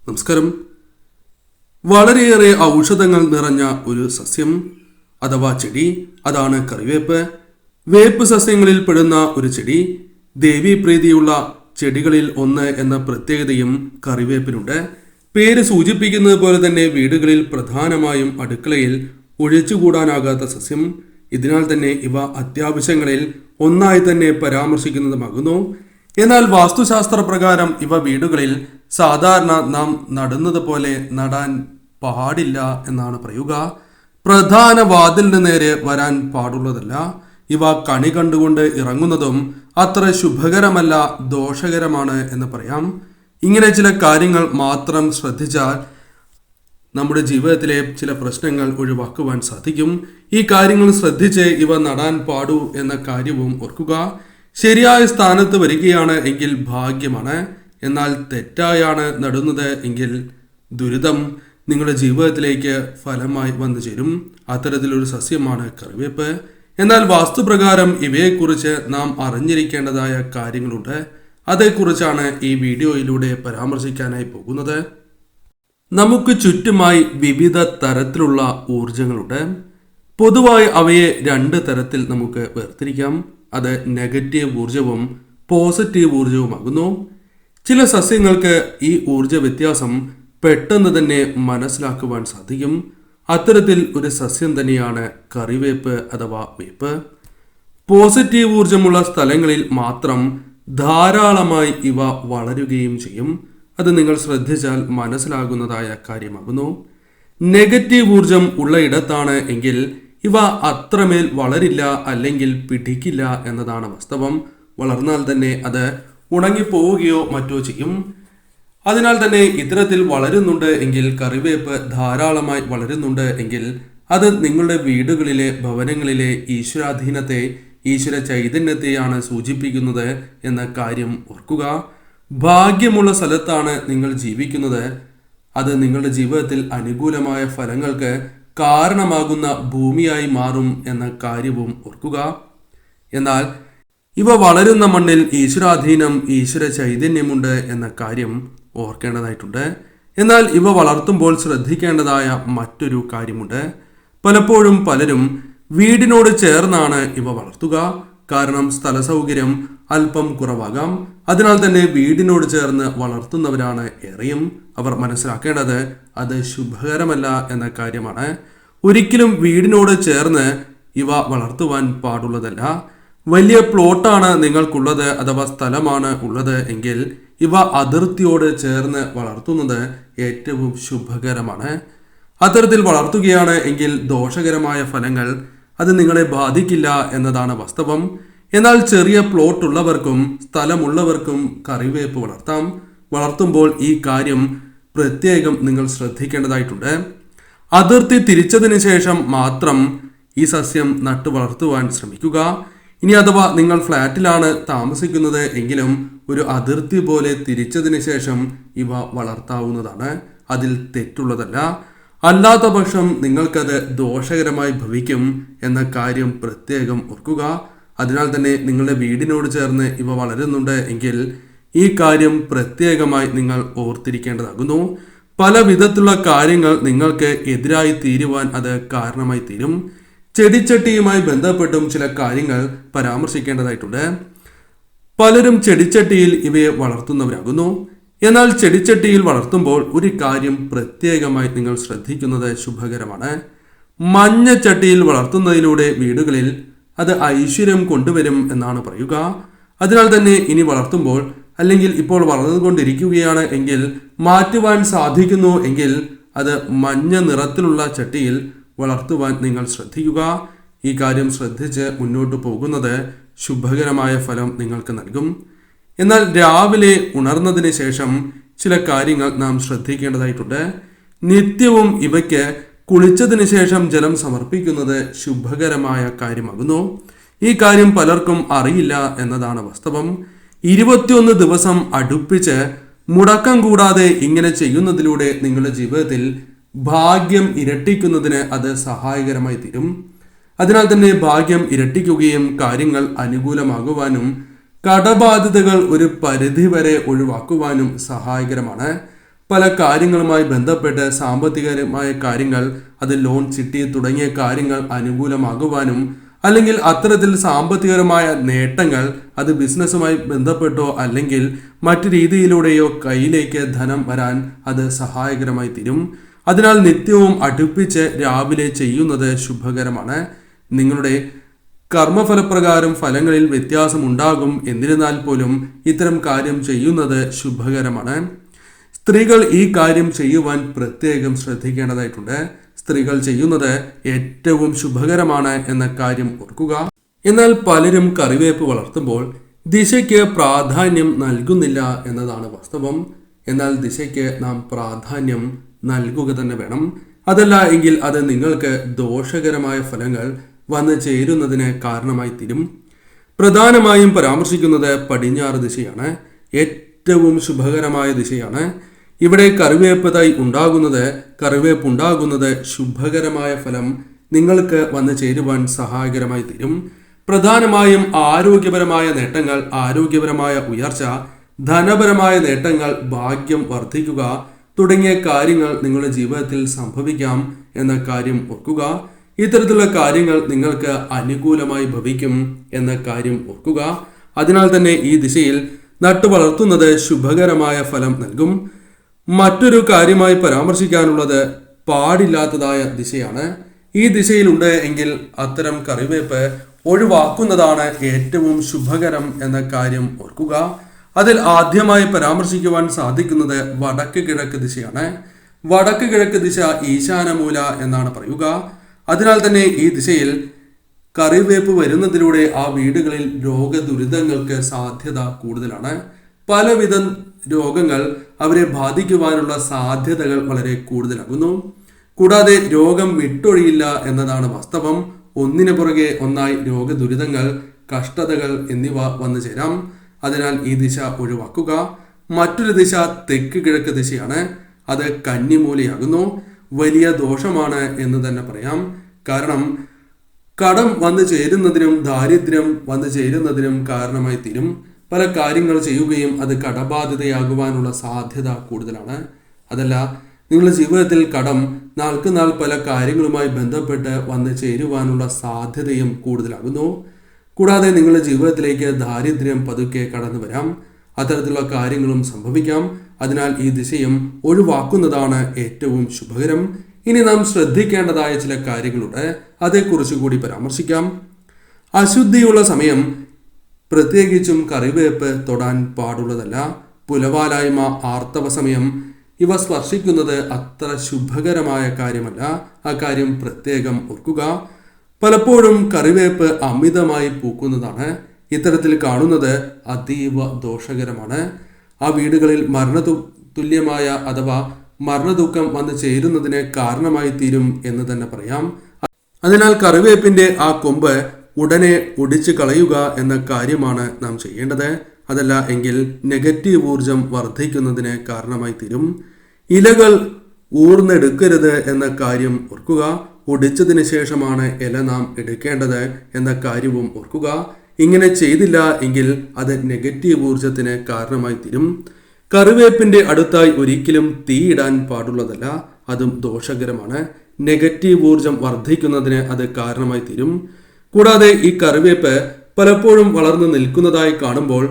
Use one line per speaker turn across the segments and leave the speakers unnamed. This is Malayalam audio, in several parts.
നമസ്കാരം. വളരെയേറെ ഔഷധങ്ങൾ നിറഞ്ഞ ഒരു സസ്യം അഥവാ ചെടി അതാണ് കറിവേപ്പ്. വേപ്പ് സസ്യങ്ങളിൽ പെടുന്ന ഒരു ചെടി. ദേവീപ്രീതിയുള്ള ചെടികളിൽ ഒന്ന് എന്ന പ്രത്യേകതയും കറിവേപ്പിനുണ്ട്. പേര് സൂചിപ്പിക്കുന്നത് പോലെ തന്നെ വീടുകളിൽ പ്രധാനമായും അടുക്കളയിൽ ഒഴിച്ചുകൂടാനാകാത്ത സസ്യം. ഇതിനാൽ തന്നെ ഇവ അത്യാവശ്യങ്ങളിൽ ഒന്നായി തന്നെ പരാമർശിക്കുന്നതുമാകുന്നു. എന്നാൽ വാസ്തുശാസ്ത്ര പ്രകാരം ഇവ വീടുകളിൽ സാധാരണ നാം നടുന്നത് പോലെ നടാൻ പാടില്ല എന്നാണ് പറയുക. പ്രധാന വാതിലിന് നേരെ വരാൻ പാടുള്ളതല്ല. ഇവ കണി കണ്ടുകൊണ്ട് ഇറങ്ങുന്നതും അത്ര ശുഭകരമല്ല, ദോഷകരമാണ് എന്ന് പറയാം. ഇങ്ങനെ ചില കാര്യങ്ങൾ മാത്രം ശ്രദ്ധിച്ചാൽ നമ്മുടെ ജീവിതത്തിലെ ചില പ്രശ്നങ്ങൾ ഒഴിവാക്കുവാൻ സാധിക്കും. ഈ കാര്യങ്ങൾ ശ്രദ്ധിച്ച് ഇവ നടാൻ പാടൂ എന്ന കാര്യവും ഓർക്കുക. ശരിയായ സ്ഥാനത്ത് വരികയാണ് എങ്കിൽ ഭാഗ്യമാണ്. എന്നാൽ തെറ്റായാണ് നടുന്നത് എങ്കിൽ ദുരിതം നിങ്ങളുടെ ജീവിതത്തിലേക്ക് ഫലമായി വന്നു ചേരും. അത്തരത്തിലൊരു സസ്യമാണ് കറിവേപ്പ്. എന്നാൽ വാസ്തുപ്രകാരം ഇവയെക്കുറിച്ച് നാം അറിഞ്ഞിരിക്കേണ്ടതായ കാര്യങ്ങളുണ്ട്. അതേക്കുറിച്ചാണ് ഈ വീഡിയോയിലൂടെ പരാമർശിക്കാനായി പോകുന്നത്. നമുക്ക് ചുറ്റുമായി വിവിധ തരത്തിലുള്ള ഊർജങ്ങളുണ്ട്. പൊതുവായി അവയെ രണ്ട് തരത്തിൽ നമുക്ക് വേർതിരിക്കാം. അത് നെഗറ്റീവ് ഊർജവും പോസിറ്റീവ് ഊർജവുമാകുന്നു. ചില സസ്യങ്ങൾക്ക് ഈ ഊർജ വ്യത്യാസം പെട്ടെന്ന് തന്നെ മനസ്സിലാക്കുവാൻ സാധിക്കും. അത്തരത്തിൽ ഒരു സസ്യം തന്നെയാണ് കറിവേപ്പ് അഥവാ വേപ്പ്. പോസിറ്റീവ് ഊർജമുള്ള സ്ഥലങ്ങളിൽ മാത്രം ധാരാളമായി ഇവ വളരുകയും ചെയ്യും. അത് നിങ്ങൾ ശ്രദ്ധിച്ചാൽ മനസ്സിലാകുന്നതായ കാര്യമാകുന്നു. നെഗറ്റീവ് ഊർജം ഉള്ള ഇടത്താണ് എങ്കിൽ ഇവ അത്രമേൽ വളരില്ല, അല്ലെങ്കിൽ പിടിക്കില്ല എന്നതാണ് വാസ്തവം. വളർന്നാൽ തന്നെ അത് ഉണങ്ങിപ്പോവുകയോ മറ്റോ ചെയ്യും. അതിനാൽ തന്നെ ഇത്തരത്തിൽ വളരുന്നുണ്ട് എങ്കിൽ, കറിവേപ്പ് ധാരാളമായി വളരുന്നുണ്ട് എങ്കിൽ അത് നിങ്ങളുടെ വീടുകളിലെ ഭവനങ്ങളിലെ ഈശ്വരാധീനത്തെ, ഈശ്വര ചൈതന്യത്തെയാണ് സൂചിപ്പിക്കുന്നത് എന്ന കാര്യം ഓർക്കുക. ഭാഗ്യമുള്ള സ്ഥലത്താണ് നിങ്ങൾ ജീവിക്കുന്നത്. അത് നിങ്ങളുടെ ജീവിതത്തിൽ അനുകൂലമായ ഫലങ്ങൾക്ക് കാരണമാകുന്ന ഭൂമിയായി മാറും എന്ന കാര്യവും ഓർക്കുക. എന്നാൽ ഇവ വളരുന്ന മണ്ണിൽ ഈശ്വരാധീനം, ഈശ്വര ചൈതന്യമുണ്ട് എന്ന കാര്യം ഓർക്കേണ്ടതായിട്ടുണ്ട്. എന്നാൽ ഇവ വളർത്തുമ്പോൾ ശ്രദ്ധിക്കേണ്ടതായ മറ്റൊരു കാര്യമുണ്ട്. പലപ്പോഴും പലരും വീടിനോട് ചേർന്നാണ് ഇവ വളർത്തുക. കാരണം സ്ഥല സൗകര്യം അല്പം കുറവാകാം. അതിനാൽ തന്നെ വീടിനോട് ചേർന്ന് വളർത്തുന്നവരാണ് ഏറെയും. അവർ മനസ്സിലാക്കേണ്ടത് അത് ശുഭകരമല്ല എന്ന കാര്യമാണ്. ഒരിക്കലും വീടിനോട് ചേർന്ന് ഇവ വളർത്തുവാൻ പാടുള്ളതല്ല. വലിയ പ്ലോട്ടാണ് നിങ്ങൾക്കുള്ളത് അഥവാ സ്ഥലമാണ് ഉള്ളത് എങ്കിൽ ഇവ അതിർത്തിയോട് ചേർന്ന് വളർത്തുന്നത് ഏറ്റവും ശുഭകരമാണ്. അത്തരത്തിൽ വളർത്തുകയാണ് എങ്കിൽ ദോഷകരമായ ഫലങ്ങൾ അത് നിങ്ങളെ ബാധിക്കില്ല എന്നതാണ് വാസ്തവം. എന്നാൽ ചെറിയ പ്ലോട്ട് ഉള്ളവർക്കും സ്ഥലമുള്ളവർക്കും കറിവേപ്പ് വളർത്താം. വളർത്തുമ്പോൾ ഈ കാര്യം പ്രത്യേകം നിങ്ങൾ ശ്രദ്ധിക്കേണ്ടതായിട്ടുണ്ട്. അതിർത്തി തിരിച്ചതിന് ശേഷം മാത്രം ഈ സസ്യം നട്ടു വളർത്തുവാൻ ശ്രമിക്കുക. ഇനി അഥവാ നിങ്ങൾ ഫ്ലാറ്റിലാണ് താമസിക്കുന്നത് എങ്കിലും ഒരു അതിർത്തി പോലെ തിരിച്ചതിന് ശേഷം ഇവ വളർത്താവുന്നതാണ്. അതിൽ തെറ്റുള്ളതല്ല. അല്ലാത്ത പക്ഷം നിങ്ങൾക്കത് ദോഷകരമായി ഭവിക്കും എന്ന കാര്യം പ്രത്യേകം ഓർക്കുക. അതിനാൽ തന്നെ നിങ്ങളുടെ വീടിനോട് ചേർന്ന് ഇവ വളരുന്നുണ്ട് എങ്കിൽ ഈ കാര്യം പ്രത്യേകമായി നിങ്ങൾ ഓർത്തിരിക്കേണ്ടതാകുന്നു. പല വിധത്തിലുള്ള കാര്യങ്ങൾ നിങ്ങൾക്ക് എതിരായി തീരുവാൻ അത് കാരണമായി തീരും. ചെടിച്ചട്ടിയുമായി ബന്ധപ്പെട്ടും ചില കാര്യങ്ങൾ പരാമർശിക്കേണ്ടതായിട്ടുണ്ട്. പലരും ചെടിച്ചട്ടിയിൽ ഇവയെ വളർത്തുന്നവരാകുന്നു. എന്നാൽ ചെടിച്ചട്ടിയിൽ വളർത്തുമ്പോൾ ഒരു കാര്യം പ്രത്യേകമായി നിങ്ങൾ ശ്രദ്ധിക്കുന്നത് ശുഭകരമാണ്. മഞ്ഞച്ചട്ടിയിൽ വളർത്തുന്നതിലൂടെ വീടുകളിൽ അത് ഐശ്വര്യം കൊണ്ടുവരും എന്നാണ് പറയുക. അതിനാൽ തന്നെ ഇനി വളർത്തുമ്പോൾ, അല്ലെങ്കിൽ ഇപ്പോൾ വളർന്നുകൊണ്ടിരിക്കുകയാണ് എങ്കിൽ മാറ്റുവാൻ സാധിക്കുന്നു എങ്കിൽ അത് മഞ്ഞ നിറത്തിലുള്ള ചട്ടിയിൽ വളർത്തുവാൻ നിങ്ങൾ ശ്രദ്ധിക്കുക. ഈ കാര്യം ശ്രദ്ധിച്ച് മുന്നോട്ട് പോകുന്നത് ശുഭകരമായ ഫലം നിങ്ങൾക്ക് നൽകും. എന്നാൽ രാവിലെ ഉണർന്നതിന് ശേഷം ചില കാര്യങ്ങൾ നാം ശ്രദ്ധിക്കേണ്ടതായിട്ടുണ്ട്. നിത്യവും ഇവയ്ക്ക് കുളിച്ചതിന് ശേഷം ജലം സമർപ്പിക്കുന്നത് ശുഭകരമായ കാര്യമാകുന്നു. ഈ കാര്യം പലർക്കും അറിയില്ല എന്നതാണ് വാസ്തവം. 21 ദിവസം അടുപ്പിച്ച് മുടക്കം കൂടാതെ ഇങ്ങനെ ചെയ്യുന്നതിലൂടെ നിങ്ങളുടെ ജീവിതത്തിൽ ഭാഗ്യം ഇരട്ടിക്കുന്നതിന് അത് സഹായകരമായി തീരും. അതിനാൽ തന്നെ ഭാഗ്യം ഇരട്ടിക്കുകയും കാര്യങ്ങൾ അനുകൂലമാകുവാനും കടബാധ്യതകൾ ഒരു പരിധിവരെ ഒഴിവാക്കുവാനും സഹായകരമാണ്. പല കാര്യങ്ങളുമായി ബന്ധപ്പെട്ട് സാമ്പത്തികമായ കാര്യങ്ങൾ, അത് ലോൺ, ചിട്ടി തുടങ്ങിയ കാര്യങ്ങൾ അനുകൂലമാകുവാനും, അല്ലെങ്കിൽ അത്തരത്തിൽ സാമ്പത്തികപരമായ നേട്ടങ്ങൾ, അത് ബിസിനസ്സുമായി ബന്ധപ്പെട്ടോ അല്ലെങ്കിൽ മറ്റു രീതിയിലൂടെയോ കയ്യിലേക്ക് ധനം വരാൻ അത് സഹായകരമായി തീരും. അതിനാൽ നിത്യവും അടുപ്പിച്ച് രാവിലെ ചെയ്യുന്നത് ശുഭകരമാണ്. നിങ്ങളുടെ കർമ്മഫലപ്രകാരം ഫലങ്ങളിൽ വ്യത്യാസമുണ്ടാകും. എന്നിരുന്നാൽ പോലും ഇത്തരം കാര്യം ചെയ്യുന്നത് ശുഭകരമാണ്. സ്ത്രീകൾ ഈ കാര്യം ചെയ്യുവാൻ പ്രത്യേകം ശ്രദ്ധിക്കേണ്ടതായിട്ടുണ്ട്. സ്ത്രീകൾ ചെയ്യുന്നത് ഏറ്റവും ശുഭകരമാണ് എന്ന കാര്യം ഓർക്കുക. എന്നാൽ പലരും കറിവേപ്പ് വളർത്തുമ്പോൾ ദിശയ്ക്ക് പ്രാധാന്യം നൽകുന്നില്ല എന്നതാണ് വാസ്തവം. എന്നാൽ ദിശയ്ക്ക് നാം പ്രാധാന്യം നൽകുക തന്നെ വേണം. അതല്ല എങ്കിൽ അത് നിങ്ങൾക്ക് ദോഷകരമായ ഫലങ്ങൾ വന്നു ചേരുന്നതിന് കാരണമായി തീരും. പ്രധാനമായും പരാമർശിക്കുന്നത് പടിഞ്ഞാറ് ദിശയാണ്. ഏറ്റവും ശുഭകരമായ ദിശയാണ്. ഇവിടെ കറിവേപ്പ് തൈ ഉണ്ടാകുന്നത് ശുഭകരമായ ഫലം നിങ്ങൾക്ക് വന്നു ചേരുവാൻ സഹായകരമായി തീരും. പ്രധാനമായും ആരോഗ്യപരമായ നേട്ടങ്ങൾ, ആരോഗ്യപരമായ ഉയർച്ച, ധനപരമായ നേട്ടങ്ങൾ, ഭാഗ്യം വർദ്ധിക്കുക തുടങ്ങിയ കാര്യങ്ങൾ നിങ്ങളുടെ ജീവിതത്തിൽ സംഭവിക്കാം എന്ന കാര്യം ഓർക്കുക. ഇത്തരത്തിലുള്ള കാര്യങ്ങൾ നിങ്ങൾക്ക് അനുകൂലമായി ഭവിക്കും എന്ന കാര്യം ഓർക്കുക. അതിനാൽ തന്നെ ഈ ദിശയിൽ നട്ടു വളർത്തുന്നത് ശുഭകരമായ ഫലം നൽകും. മറ്റൊരു കാര്യമായി പരാമർശിക്കാനുള്ളത് പാടില്ലാത്തതായ ദിശയാണ്. ഈ ദിശയിലുണ്ട് എങ്കിൽ അത്തരം കറിവേപ്പ് ഒഴിവാക്കുന്നതാണ് ഏറ്റവും ശുഭകരം എന്ന കാര്യം ഓർക്കുക. അതിൽ ആദ്യമായി പരാമർശിക്കുവാൻ സാധിക്കുന്നത് വടക്ക് കിഴക്ക് ദിശയാണ്. വടക്ക് കിഴക്ക് ദിശ ഈശാനമൂല എന്നാണ് പറയുക. അതിനാൽ തന്നെ ഈ ദിശയിൽ കറിവേപ്പ് വരുന്നതിലൂടെ ആ വീടുകളിൽ രോഗദുരിതങ്ങൾക്ക് സാധ്യത കൂടുതലാണ്. പലവിധ രോഗങ്ങൾ അവരെ ബാധിക്കുവാനുള്ള സാധ്യതകൾ വളരെ കൂടുതലാകുന്നു. കൂടാതെ രോഗം വിട്ടൊഴിയില്ല എന്നതാണ് വാസ്തവം. ഒന്നിനു പുറകെ ഒന്നായി രോഗദുരിതങ്ങൾ, കഷ്ടതകൾ എന്നിവ വന്നു ചേരാം. അതിനാൽ ഈ ദിശ ഒഴിവാക്കുക. മറ്റൊരു ദിശ തെക്ക് കിഴക്ക് ദിശയാണ്. അത് കന്നിമൂലയാകുന്നു. വലിയ ദോഷമാണ് എന്ന് തന്നെ പറയാം. കാരണം കടം വന്നു ചേരുന്നതിനും ദാരിദ്ര്യം വന്നു ചേരുന്നതിനും കാരണമായി തീരും. പല കാര്യങ്ങൾ ചെയ്യുകയും അത് കടബാധിതയാകുവാനുള്ള സാധ്യത കൂടുതലാണ്. അതല്ല, നിങ്ങളുടെ ജീവിതത്തിൽ കടം നാൾക്കുനാൾ പല കാര്യങ്ങളുമായി ബന്ധപ്പെട്ട് വന്നു ചേരുവാനുള്ള സാധ്യതയും കൂടുതലാകുന്നു. കൂടാതെ നിങ്ങളുടെ ജീവിതത്തിലേക്ക് ദാരിദ്ര്യം പതുക്കെ കടന്നു വരാം. അത്തരത്തിലുള്ള കാര്യങ്ങളും സംഭവിക്കാം. അതിനാൽ ഈ ദിശയും ഒഴിവാക്കുന്നതാണ് ഏറ്റവും ശുഭകരം. ഇനി നാം ശ്രദ്ധിക്കേണ്ടതായ ചില കാര്യങ്ങളുണ്ട്. അതേക്കുറിച്ച് കൂടി പരാമർശിക്കാം. അശുദ്ധിയുള്ള സമയം പ്രത്യേകിച്ചും കറിവേപ്പ് തൊടാൻ പാടുള്ളതല്ല. പുലവാലായ്മ, ആർത്തവ സമയം ഇവ സ്പർശിക്കുന്നത് അത്ര ശുഭകരമായ കാര്യമല്ല. ആ കാര്യം പ്രത്യേകം ഓർക്കുക. പലപ്പോഴും കറിവേപ്പ് അമിതമായി പൂക്കുന്നതാണ്. ഇത്തരത്തിൽ കാണുന്നത് അതീവ ദോഷകരമാണ്. ആ വീടുകളിൽ തുല്യമായ അഥവാ മരണദുഃഖം വന്നു ചേരുന്നതിന് കാരണമായി തീരും എന്ന് തന്നെ പറയാം. അതിനാൽ കറിവേപ്പിന്റെ ആ കൊമ്പ് ഉടനെ ഒടിച്ചു കളയുക എന്ന കാര്യമാണ് നാം ചെയ്യേണ്ടത്. അതല്ല എങ്കിൽ നെഗറ്റീവ് ഊർജം വർദ്ധിക്കുന്നതിന് കാരണമായി തീരും. ഇലകൾ ഊർന്നെടുക്കരുത് എന്ന കാര്യം ഓർക്കുക. ഒടിച്ചതിന് ശേഷമാണ് ഇല നാം എടുക്കേണ്ടത് എന്ന കാര്യവും ഓർക്കുക. ഇങ്ങനെ ചെയ്തില്ല എങ്കിൽ അത് നെഗറ്റീവ് ഊർജത്തിന് കാരണമായി തീരും. കറിവേപ്പിന്റെ അടുത്തായി ഒരിക്കലും തീയിടാൻ പാടുള്ളതല്ല. അതും ദോഷകരമാണ്. നെഗറ്റീവ് ഊർജം വർദ്ധിക്കുന്നതിന് അത് കാരണമായി തീരും. കൂടാതെ ഈ കറിവേപ്പ് പലപ്പോഴും വളർന്നു നിൽക്കുന്നതായി കാണുമ്പോൾ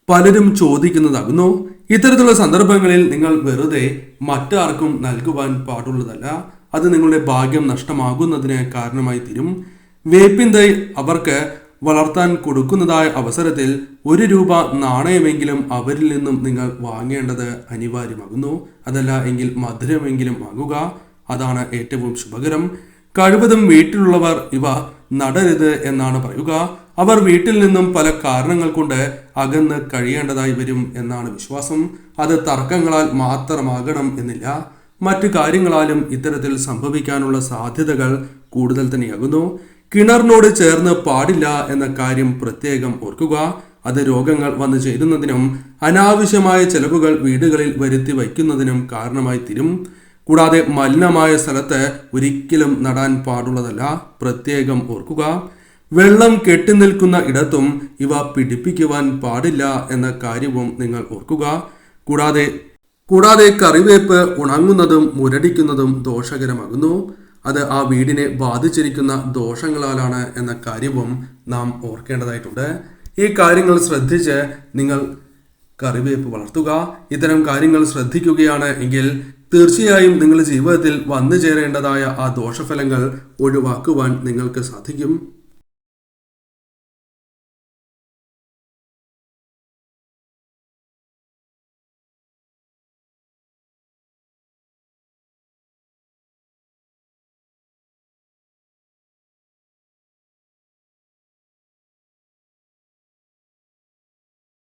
പലരും ചോദിക്കുന്നതാകുന്നു. ഇത്തരത്തിലുള്ള സന്ദർഭങ്ങളിൽ നിങ്ങൾ വെറുതെ മറ്റാർക്കും നൽകുവാൻ പാടുള്ളതല്ല. അത് നിങ്ങളുടെ ഭാഗ്യം നഷ്ടമാകുന്നതിന് കാരണമായി തീരും. വേപ്പിൻ തൈ അവർക്ക് വളർത്താൻ കൊടുക്കുന്നതായ അവസരത്തിൽ 1 രൂപ നാണയമെങ്കിലും അവരിൽ നിന്നും നിങ്ങൾ വാങ്ങേണ്ടത് അനിവാര്യമാകുന്നു. അതല്ല എങ്കിൽ മധുരമെങ്കിലും വാങ്ങുക. അതാണ് ഏറ്റവും ശുഭകരം. കഴിവതും വീട്ടിലുള്ളവർ ഇവ നടരുത് എന്നാണ് പറയുക. അവർ വീട്ടിൽ നിന്നും പല കാരണങ്ങൾ കൊണ്ട് അകന്ന് കഴിയേണ്ടതായി വരും എന്നാണ് വിശ്വാസം. അത് തർക്കങ്ങളാൽ മാത്രമാകണം എന്നില്ല. മറ്റു കാര്യങ്ങളാലും ഇത്തരത്തിൽ സംഭവിക്കാനുള്ള സാധ്യതകൾ കൂടുതൽ തന്നെയാകുന്നു. കിണറിനോട് ചേർന്ന് പാടില്ല എന്ന കാര്യം പ്രത്യേകം ഓർക്കുക. അത് രോഗങ്ങൾ വന്നു ചേരുന്നതിനും അനാവശ്യമായ ചെലവുകൾ വീടുകളിൽ വരുത്തി വയ്ക്കുന്നതിനും കാരണമായി തീരും. കൂടാതെ മലിനമായ സ്ഥലത്ത് ഒരിക്കലും നടാൻ പാടുള്ളതല്ല. പ്രത്യേകം ഓർക്കുക. വെള്ളം കെട്ടിനിൽക്കുന്ന ഇടത്തും ഇവ പിടിപ്പിക്കുവാൻ പാടില്ല എന്ന കാര്യവും നിങ്ങൾ ഓർക്കുക. കൂടാതെ കൂടാതെ കറിവേപ്പ് ഉണങ്ങുന്നതും മുരടിക്കുന്നതും ദോഷകരമാകുന്നു. അത് ആ വീടിനെ ബാധിച്ചിരിക്കുന്ന ദോഷങ്ങളാലാണ് എന്ന കാര്യവും നാം ഓർക്കേണ്ടതായിട്ടുണ്ട്. ഈ കാര്യങ്ങൾ ശ്രദ്ധിച്ച് നിങ്ങൾ കറിവേപ്പ് വളർത്തുക. ഇത്തരം കാര്യങ്ങൾ ശ്രദ്ധിക്കുകയാണ് എങ്കിൽ തീർച്ചയായും നിങ്ങളുടെ ജീവിതത്തിൽ വന്നു ചേരേണ്ടതായ ആ ദോഷഫലങ്ങൾ ഒഴിവാക്കുവാൻ നിങ്ങൾക്ക് സാധിക്കും.